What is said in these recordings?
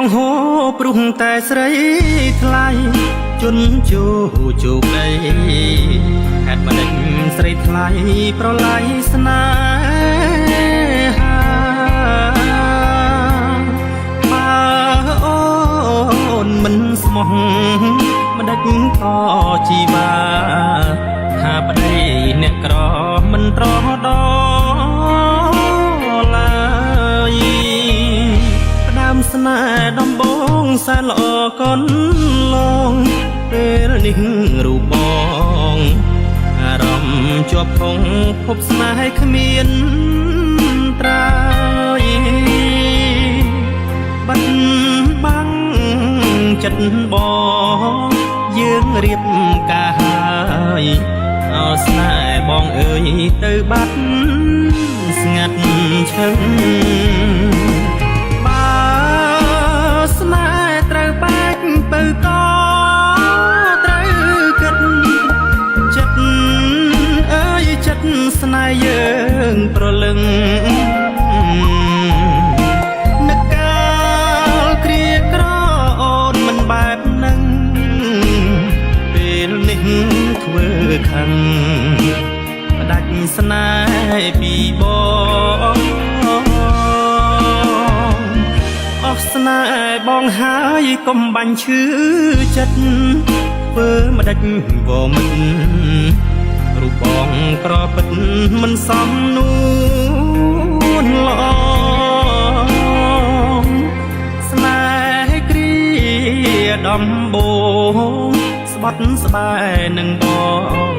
បងហូបព្រោះតែស្រីថ្លៃជន់ជោជោគដីហេតុមិនដេញស្រីថ្លៃប្រឡាយស្នេហាបើអូនមិនស្មោះមិនដេចខជីវ៉ាថាប្តីអ្នកក្រមិនត្រដល់ឡើយផ្ដើមស្នេហ៍ដំបងសែនល្អកូនឡងពេលនេះរូបបងអារម្មណ៍ជាប់ផុងភពស្នេហ៍គ្មានត្រើយបាត់បាំងចិត្តបងយើងរៀបការហើយអោស្នេហ៍បងអើយទៅបាត់ស្ងាត់ឈឹងបើស្នេហ៍ត្រូវបែកទៅក៏ត្រូវគិតចិត្តអើយចិត្តស្នេហ៍យើងប្រលឹងនឹកកាលគ្រាក្រអូនមិនបែបនឹងពេលនេះធ្វើខឹងផ្ដាច់ស្នេហ៍ពីបងអស់ស្នេហ៍បងហើយកុំបាញ់ឈឺចិត្តធ្វើមិនដេចវមិនរូបបងក្រពិតមិនសមនួនល្អស្នេហ៍គ្រាដំបងស្បត់ស្បែនឹងបង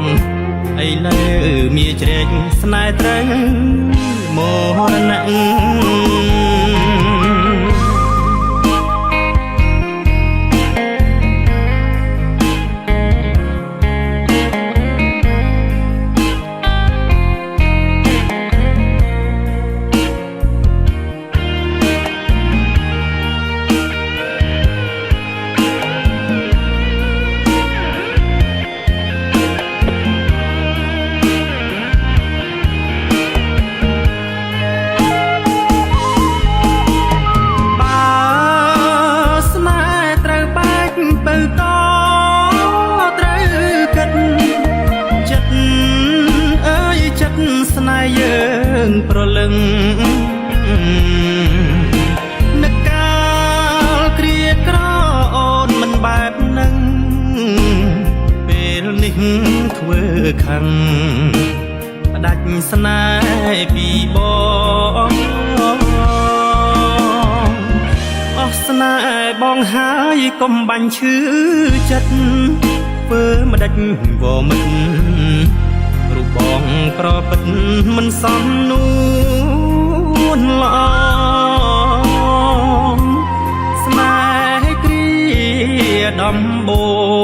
ឥឡូវមានជ្រែកស្នេហ៍ត្រូវមរណៈស្នេហ៍យើងប្រលឹងនឹកកាលគ្រាក្រអូនមិនបែបនឹងពេលនេះធ្វើខឹងផ្ដាច់ស្នេហ៍ពីបងអស់ស្នេហ៍បងហើយកុំបាញ់ឈឺចិត្តធ្វើមិនដេចវមិនរូបបងក្រពិតមិនសមនួនល្អស្នេហ៍គ្រាដំប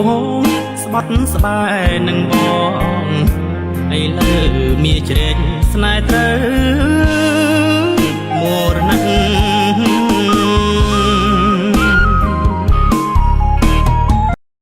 ងស្បត់ស្បែ